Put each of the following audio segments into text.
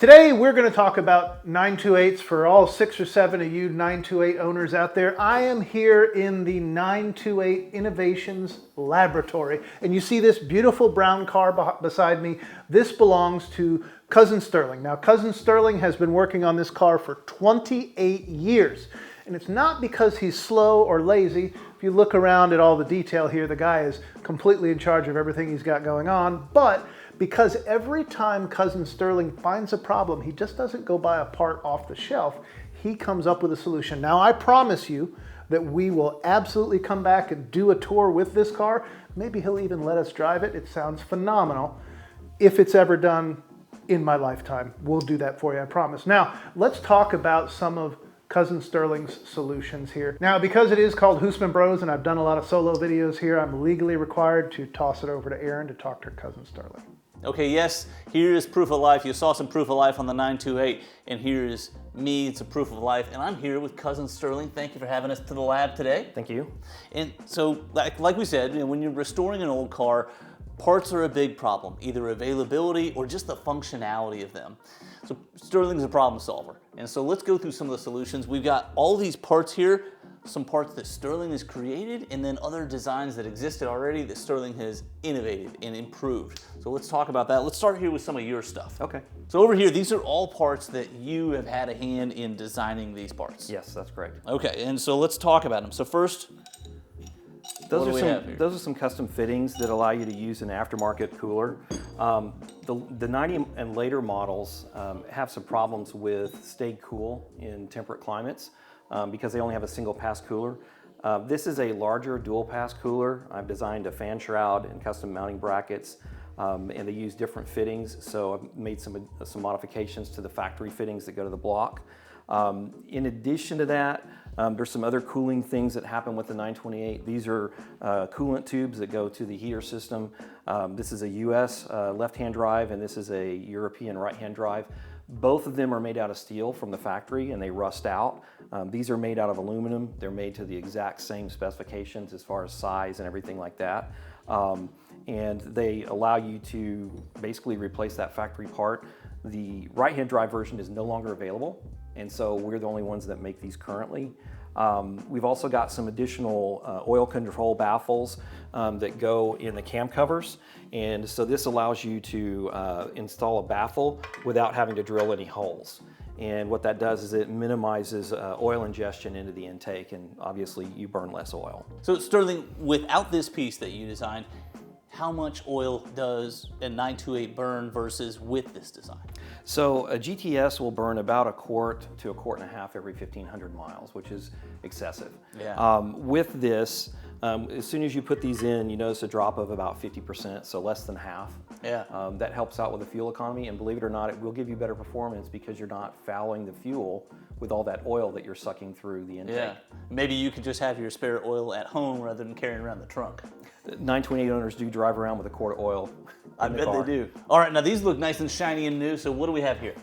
Today we're going to talk about 928s for all 6 or 7 of you 928 owners out there. I am here in the 928 Innovations Laboratory, and you see this beautiful brown car beside me. This belongs to Cousin Sterling. Now, Cousin Sterling has been working on this car for 28 years, and it's not because he's slow or lazy. If you look around at all the detail here, the guy is completely in charge of everything he's got going on, but because every time Cousin Sterling finds a problem, he just doesn't go buy a part off the shelf. He comes up with a solution. Now, I promise you that we will absolutely come back and do a tour with this car. Maybe he'll even let us drive it. It sounds phenomenal. If it's ever done in my lifetime, we'll do that for you, I promise. Now, let's talk about some of Cousin Sterling's solutions here. Now, because it is called Husman Bros and I've done a lot of solo videos here, I'm legally required to toss it over to Aaron to talk to Cousin Sterling. Okay, yes, here is proof of life. You saw some proof of life on the 928, and here is me, it's a proof of life, and I'm here with Cousin Sterling. Thank you for having us to the lab today. Thank you. And so, like we said, when you're restoring an old car, parts are a big problem, either availability or just the functionality of them. So Sterling's a problem solver, and so let's go through some of the solutions. We've got all these parts here, some parts that Sterling has created, and then other designs that existed already that Sterling has innovated and improved. So let's talk about that. Let's start here with some of your stuff. Okay. So over here, these are all parts that you have had a hand in designing these parts. Yes, that's correct. Okay, and so let's talk about them. So first, those are some custom fittings that allow you to use an aftermarket cooler. The 90 and later models have some problems with staying cool in temperate climates because they only have a single pass cooler. This is a larger dual pass cooler. I've designed a fan shroud and custom mounting brackets, and they use different fittings. So I've made some modifications to the factory fittings that go to the block. In addition to that, there's some other cooling things that happen with the 928. These are coolant tubes that go to the heater system. This is a US left-hand drive, and this is a European right-hand drive. Both of them are made out of steel from the factory, and they rust out. These are made out of aluminum. They're made to the exact same specifications as far as size and everything like that. And they allow you to basically replace that factory part. The right-hand drive version is no longer available, and so we're the only ones that make these currently. We've also got some additional oil control baffles that go in the cam covers, and so this allows you to install a baffle without having to drill any holes. And what that does is it minimizes oil ingestion into the intake, and obviously you burn less oil. So Sterling, without this piece that you designed, how much oil does a 928 burn versus with this design? So a GTS will burn about 1 quart to 1.5 quarts every 1,500 miles, which is excessive. Yeah. With this, as soon as you put these in, you notice a drop of about 50%, so less than half. Yeah. That helps out with the fuel economy, and believe it or not, it will give you better performance because you're not fouling the fuel with all that oil that you're sucking through the intake. Yeah. Maybe you could just have your spare oil at home rather than carrying around the trunk. 928 owners do drive around with 1 quart of oil. I bet they do. All right, now these look nice and shiny and new, so what do we have here?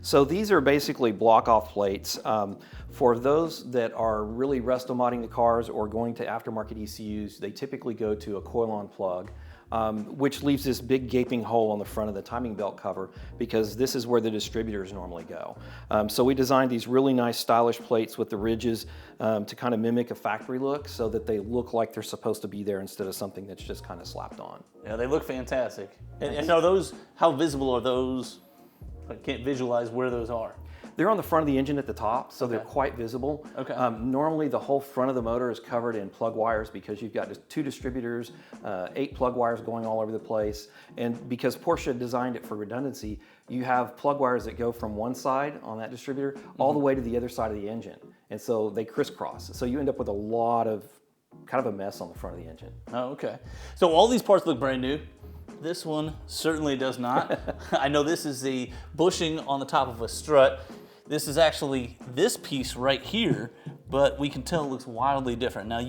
So these are basically block-off plates. For those that are really resto-modding the cars or going to aftermarket ECUs, they typically go to a coil-on plug, which leaves this big gaping hole on the front of the timing belt cover because this is where the distributors normally go. So we designed these really nice stylish plates with the ridges to kind of mimic a factory look so that they look like they're supposed to be there instead of something that's just kind of slapped on. Yeah, they look fantastic. And are those, how visible are those? I can't visualize where those are. They're on the front of the engine at the top, so they're quite visible. Okay. Normally the whole front of the motor is covered in plug wires because you've got just 2 distributors, 8 plug wires going all over the place. And because Porsche designed it for redundancy, you have plug wires that go from one side on that distributor all the way to the other side of the engine. And so they crisscross. So you end up with a lot of, kind of a mess on the front of the engine. Oh, okay. So all these parts look brand new. This one certainly does not. I know this is the bushing on the top of a strut. This is actually this piece right here, but we can tell it looks wildly different. Now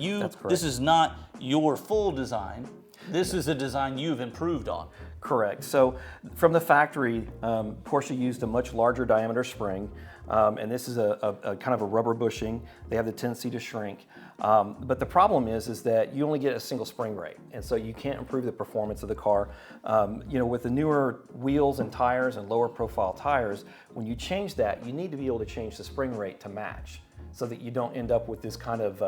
this is not your full design. This is a design you've improved on. Correct. So from the factory, Porsche used a much larger diameter spring, and this is a kind of a rubber bushing. They have the tendency to shrink. But the problem is that you only get a single spring rate, and so you can't improve the performance of the car. With the newer wheels and tires and lower profile tires, when you change that, you need to be able to change the spring rate to match, so that you don't end up with this kind of,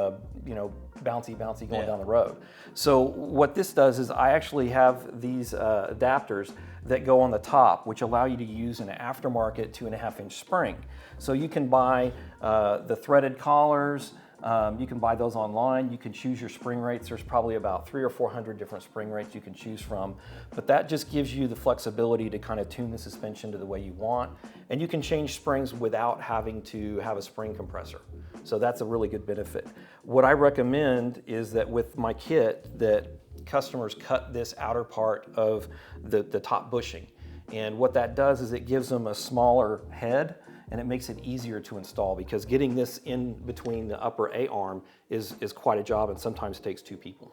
bouncy going down the road. So what this does is I actually have these adapters that go on the top, which allow you to use an aftermarket 2.5-inch spring. So you can buy the threaded collars. You can buy those online. You can choose your spring rates. There's probably about 300 or 400 different spring rates you can choose from. But that just gives you the flexibility to kind of tune the suspension to the way you want. And you can change springs without having to have a spring compressor. So that's a really good benefit. What I recommend is that with my kit, that customers cut this outer part of the top bushing. And what that does is it gives them a smaller head, and it makes it easier to install, because getting this in between the upper A-arm is quite a job, and sometimes takes 2 people.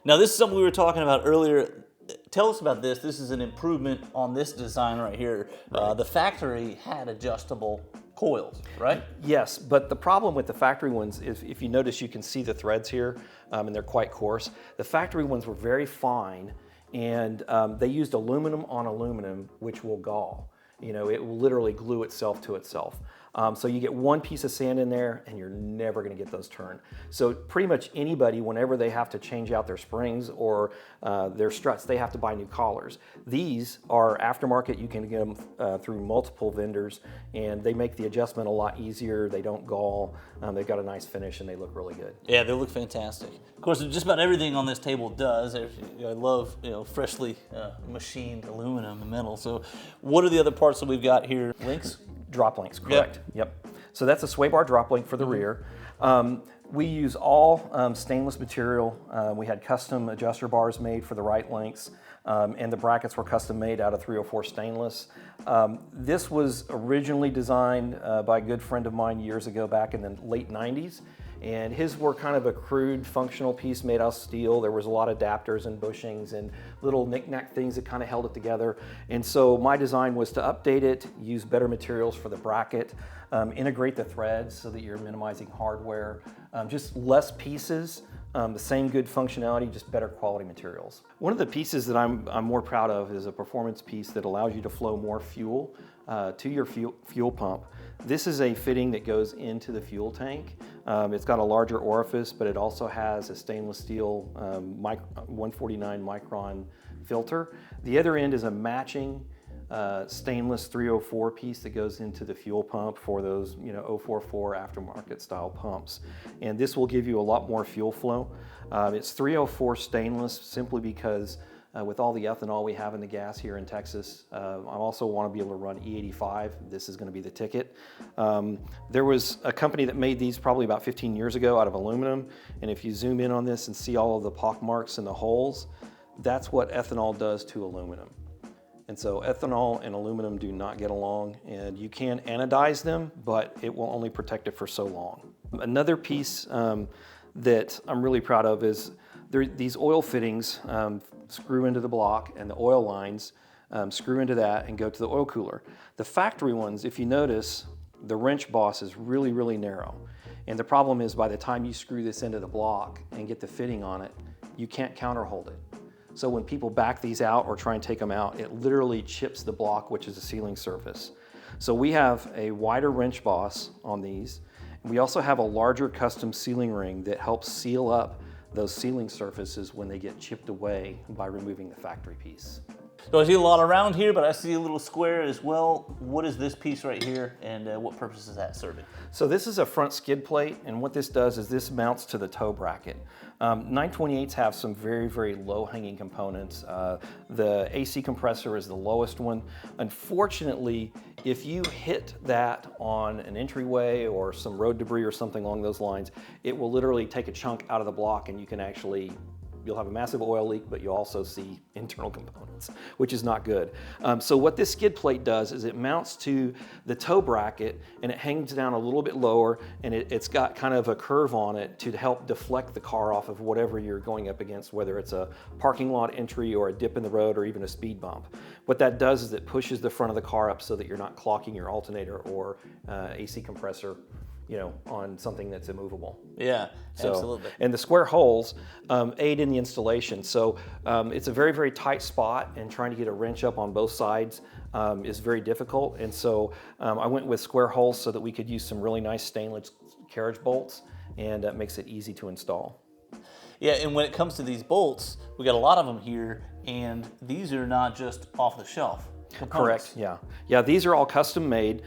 Now this is something we were talking about earlier. Tell us about this. This is an improvement on this design right here. Right. The factory had adjustable coils, right? Yes, but the problem with the factory ones is, if you notice, you can see the threads here, and they're quite coarse. The factory ones were very fine, and they used aluminum on aluminum, which will gall. It will literally glue itself to itself. So you get one piece of sand in there and you're never gonna get those turned. So pretty much anybody, whenever they have to change out their springs or their struts, they have to buy new collars. These are aftermarket. You can get them through multiple vendors, and they make the adjustment a lot easier. They don't gall. They've got a nice finish and they look really good. Yeah, they look fantastic. Of course, just about everything on this table does. I love freshly machined aluminum and metal. So what are the other parts that we've got here? Links? Drop links, correct. Yep. So that's a sway bar drop link for the rear. We use all stainless material. We had custom adjuster bars made for the right lengths, and the brackets were custom made out of 304 stainless. This was originally designed by a good friend of mine years ago, back in the late 90s. And his were kind of a crude functional piece made out of steel. There was a lot of adapters and bushings and little knick-knack things that kind of held it together. And so my design was to update it, use better materials for the bracket, integrate the threads so that you're minimizing hardware, just less pieces, the same good functionality, just better quality materials. One of the pieces that I'm more proud of is a performance piece that allows you to flow more fuel to your fuel pump. This is a fitting that goes into the fuel tank. It's got a larger orifice, but it also has a stainless steel 149 micron filter. The other end is a matching stainless 304 piece that goes into the fuel pump for those 044 aftermarket style pumps. And this will give you a lot more fuel flow. It's 304 stainless simply because with all the ethanol we have in the gas here in Texas, I also want to be able to run E85. This is going to be the ticket. There was a company that made these probably about 15 years ago out of aluminum, and if you zoom in on this and see all of the pock marks and the holes, that's what ethanol does to aluminum. And so ethanol and aluminum do not get along, and you can anodize them, but it will only protect it for so long. Another piece that I'm really proud of is these oil fittings screw into the block, and the oil lines screw into that and go to the oil cooler. The factory ones, if you notice, the wrench boss is really, really narrow. And the problem is, by the time you screw this into the block and get the fitting on it, you can't counterhold it. So when people back these out or try and take them out, it literally chips the block, which is a sealing surface. So we have a wider wrench boss on these. We also have a larger custom sealing ring that helps seal up those sealing surfaces when they get chipped away by removing the factory piece. So I see a lot around here, but I see a little square as well. What is this piece right here, and what purpose is that serving? So this is a front skid plate, and what this does is this mounts to the toe bracket. 928s have some very, very low-hanging components. The AC compressor is the lowest one. Unfortunately, if you hit that on an entryway or some road debris or something along those lines, it will literally take a chunk out of the block, and you can actually you'll have a massive oil leak, but you'll also see internal components, which is not good. So what this skid plate does is it mounts to the toe bracket and it hangs down a little bit lower, and it's got kind of a curve on it to help deflect the car off of whatever you're going up against, whether it's a parking lot entry or a dip in the road or even a speed bump. What that does is it pushes the front of the car up so that you're not clocking your alternator or AC compressor, you know, on something that's immovable. Yeah, absolutely. And the square holes aid in the installation. So it's a very, very tight spot, and trying to get a wrench up on both sides is very difficult. And so I went with square holes so that we could use some really nice stainless carriage bolts, and that makes it easy to install. Yeah, and when it comes to these bolts, we got a lot of them here, and these are not just off the shelf components. Correct. Yeah. These are all custom made.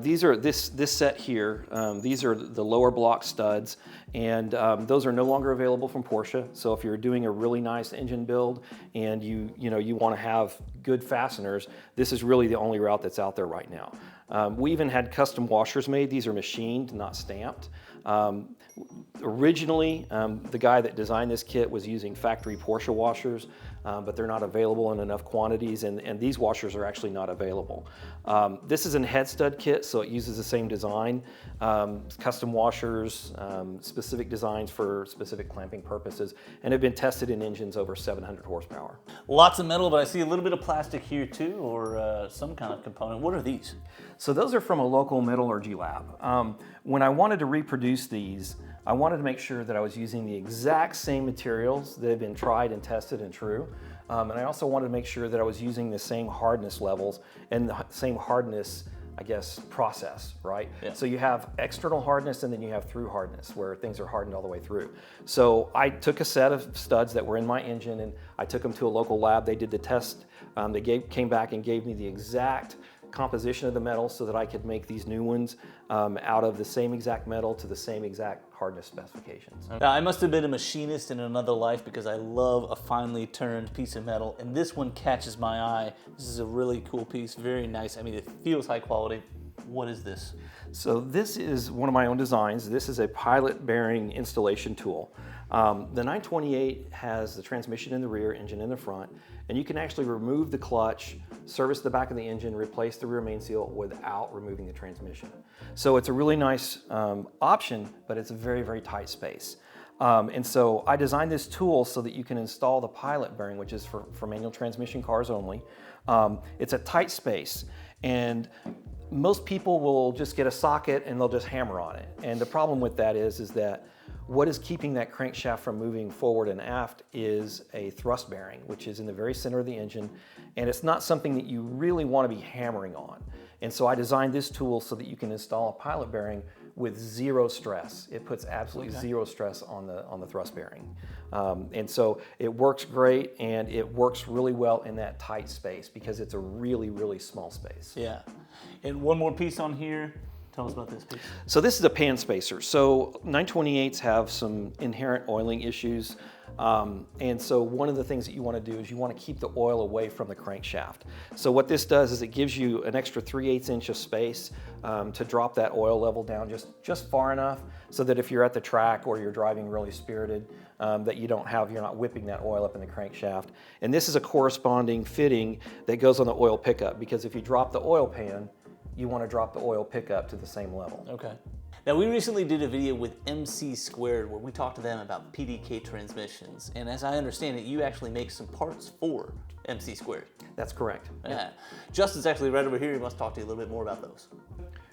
These are this set here. These are the lower block studs, and those are no longer available from Porsche. So if you're doing a really nice engine build and you want to have good fasteners, this is really the only route that's out there right now. We even had custom washers made. These are machined, not stamped. Originally, the guy that designed this kit was using factory Porsche washers, but they're not available in enough quantities, and these washers are actually not available. This is a head stud kit, so it uses the same design, custom washers, specific designs for specific clamping purposes, and have been tested in engines over 700 horsepower. Lots of metal, but I see a little bit of plastic here too, or some kind of component. What are these? So those are from a local metallurgy lab. When I wanted to reproduce these, I wanted to make sure that I was using the exact same materials that have been tried and tested and true. And I also wanted to make sure that I was using the same hardness levels and the same hardness, I guess, process, right? Yeah. So you have external hardness and then you have through hardness, where things are hardened all the way through. So I took a set of studs that were in my engine and I took them to a local lab. They did the test. They came back and gave me the exact composition of the metal so that I could make these new ones out of the same exact metal to the same exact hardness specifications. Now, I must have been a machinist in another life because I love a finely turned piece of metal, and this one catches my eye. This is a really cool piece, very nice. I mean, it feels high quality. What is this? So this is one of my own designs. This is a pilot bearing installation tool. The 928 has the transmission in the rear, engine in the front, and you can actually remove the clutch, service the back of the engine, replace the rear main seal without removing the transmission. So it's a really nice option, but it's a very, very tight space. And so I designed this tool so that you can install the pilot bearing, which is for manual transmission cars only. It's a tight space, and most people will just get a socket and they'll just hammer on it. And the problem with that is that what is keeping that crankshaft from moving forward and aft is a thrust bearing, which is in the very center of the engine, and it's not something that you really want to be hammering on. And so I designed this tool so that you can install a pilot bearing with zero stress. It puts absolutely zero stress on the thrust bearing. And so it works great, and it works really well in that tight space because it's a really, really small space. Yeah. And one more piece on here. Tell us about this piece. So this is a pan spacer. So 928s have some inherent oiling issues. And so one of the things that you want to do is you want to keep the oil away from the crankshaft. So what this does is it gives you an extra 3/8 inch of space to drop that oil level down just far enough so that if you're at the track or you're driving really spirited, that you're not whipping that oil up in the crankshaft. And this is a corresponding fitting that goes on the oil pickup, because if you drop the oil pan, you want to drop the oil pickup to the same level. Okay. Now, we recently did a video with MC Squared where we talked to them about PDK transmissions. And as I understand it, you actually make some parts for MC Squared. That's correct. Yeah. Justin's actually right over here. He wants to talk to you a little bit more about those.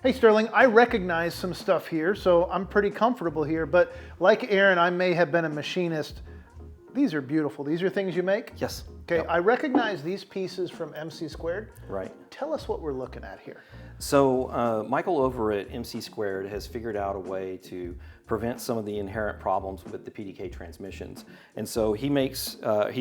Hey Sterling, I recognize some stuff here, so I'm pretty comfortable here, but like Aaron, I may have been a machinist. These are beautiful. These are things you make? Yes. Okay, Yep. I recognize these pieces from MC Squared. Right. Tell us what we're looking at here. So Michael over at MC Squared has figured out a way to prevent some of the inherent problems with the PDK transmissions. And so he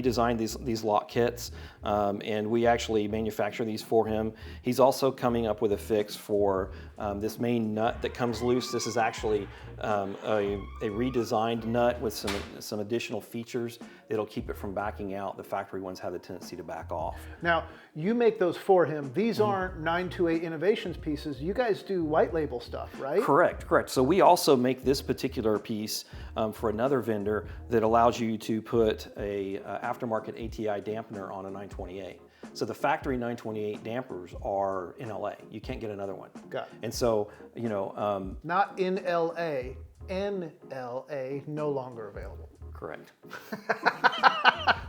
designed these lock kits, and we actually manufacture these for him. He's also coming up with a fix for this main nut that comes loose. This is actually a redesigned nut with some additional features that'll keep it from backing out. The factory ones have the tendency to back off. Now, you make those for him. These aren't 928 Innovations pieces. You guys do white label stuff, right? Correct. So we also make this particular particular piece for another vendor that allows you to put a aftermarket ATI dampener on a 928. So the factory 928 dampers are in LA. You can't get another one. Got it. And so, you know, Not in LA, NLA, no longer available. correct.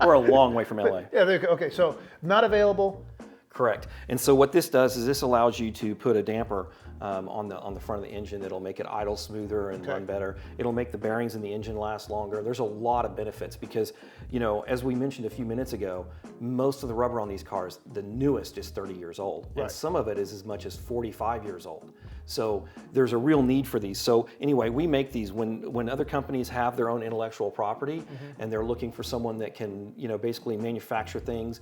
We're a long way from LA. Yeah, okay, so not available. Correct. And so what this does is this allows you to put a damper on the front of the engine that'll make it idle smoother and run better. It'll make the bearings in the engine last longer. There's a lot of benefits because, you know, as we mentioned a few minutes ago, most of the rubber on these cars, the newest is 30 years old, and some of it is as much as 45 years old. So there's a real need for these. So anyway, we make these when other companies have their own intellectual property and they're looking for someone that can, you know, basically manufacture things.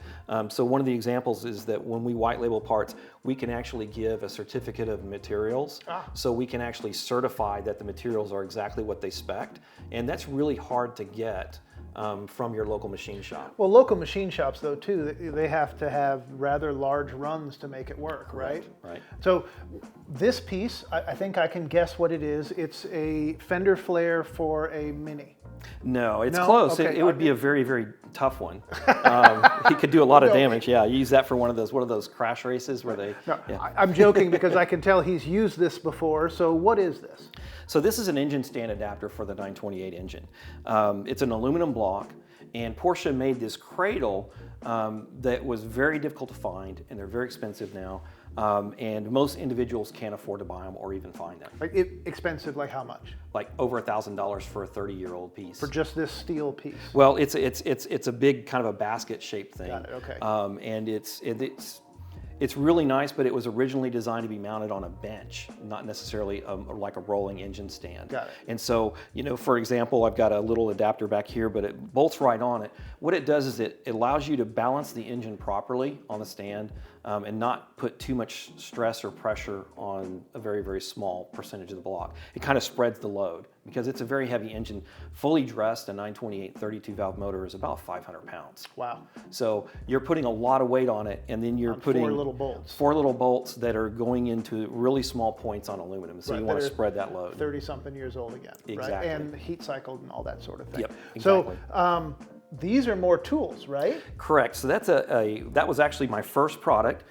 So one of the examples is that when we white label parts, we can actually give a certificate of materials. So we can actually certify that the materials are exactly what they spec'd. And that's really hard to get from your local machine shop. Well, local machine shops, though, too, they have to have rather large runs to make it work, right? Right. So this piece, I think I can guess what it is. It's a fender flare for a Mini. No, it's No? close. Okay. It would be a very, very tough one. He could do a lot of damage. Yeah, you use that for one of those crash races where they. No, Yeah. I'm joking because I can tell he's used this before. So what is this? So this is an engine stand adapter for the 928 engine. It's an aluminum block, and Porsche made this cradle that was very difficult to find, and they're very expensive now. And most individuals can't afford to buy them or even find them. Like expensive, like how much? Like over $1,000 for a 30-year-old piece. For just this steel piece? Well, it's a big kind of a basket-shaped thing. Got it, okay. And it's really nice, but it was originally designed to be mounted on a bench, not necessarily like a rolling engine stand. Got it. And so, you know, for example, I've got a little adapter back here, but it bolts right on it. What it does is it allows you to balance the engine properly on the stand and not put too much stress or pressure on a very, very small percentage of the block. It kind of spreads the load because it's a very heavy engine. Fully dressed, a 928 32 valve motor is about 500 pounds. Wow. So you're putting a lot of weight on it, and then you're putting four little bolts. 4 little bolts that are going into really small points on aluminum. So you want to spread that load. 30-something years old again, Exactly. right? And heat cycled and all that sort of thing. Yep, exactly. So these are more tools, right? Correct. So that's that was actually my first product.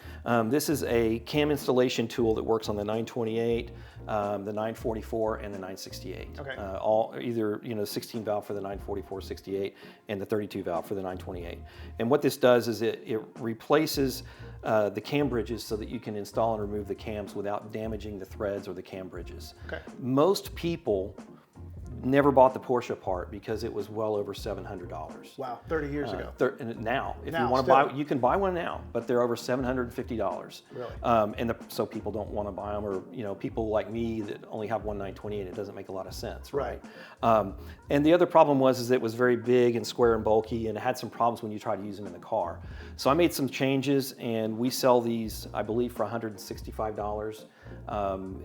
This is a cam installation tool that works on the 928, the 944, and the 968. Okay. All either 16 valve for the 944 68 and the 32 valve for the 928. And what this does is it replaces the cam bridges so that you can install and remove the cams without damaging the threads or the cam bridges. Okay. Most people never bought the Porsche part because it was well over $700. Wow, 30 years ago. And now, if Now, you want to still. buy, you can buy one now, but they're over $750. Really? So people don't want to buy them, or people like me that only have one 928, it doesn't make a lot of sense, right? And the other problem was it was very big and square and bulky, and it had some problems when you try to use them in the car. So I made some changes, and we sell these, I believe, for $165.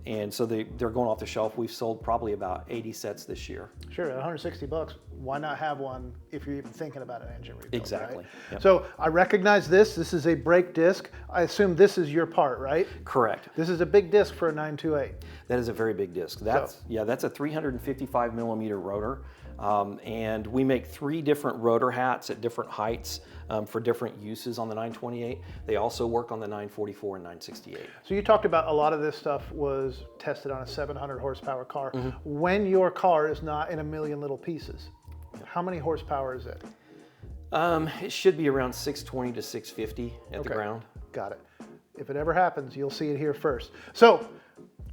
And so they're going off the shelf. We've sold probably about 80 sets this year. Sure, at $160, why not have one if you're even thinking about an engine rebuild? Exactly. Right? Yep. So I recognize this. This is a brake disc. I assume this is your part, right? Correct. This is a big disc for a 928. That is a very big disc. That's a 355 millimeter rotor. And we make 3 different rotor hats at different heights for different uses on the 928. They also work on the 944 and 968. So you talked about a lot of this stuff was tested on a 700 horsepower car. When your car is not in a million little pieces, how many horsepower is it? It should be around 620 to 650 at the ground. Got it. If it ever happens, you'll see it here first. So,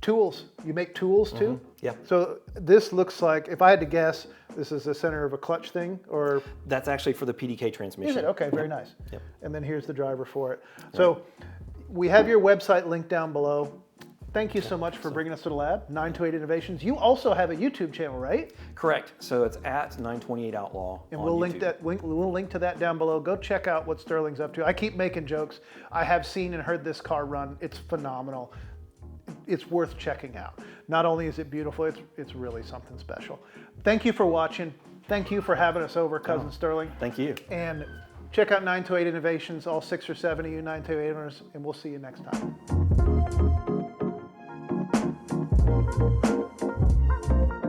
tools. You make tools too? Yeah. So this looks like, if I had to guess, this is the center of a clutch thing, or That's actually for the PDK transmission. is it? Okay, very nice. Yep. And then here's the driver for it. So we have your website linked down below. Thank you so much for bringing us to the lab, 928 Innovations. You also have a YouTube channel, right? Correct. So it's at 928 Outlaw. And on we'll YouTube. we'll link to that down below. Go check out what Sterling's up to. I keep making jokes. I have seen and heard this car run. It's phenomenal. It's worth checking out. Not only is it beautiful, it's really something special. Thank you for watching. Thank you for having us over, Cousin Sterling. Thank you. And check out 928 Innovations, all 6 or 7 of you 928 owners, and we'll see you next time.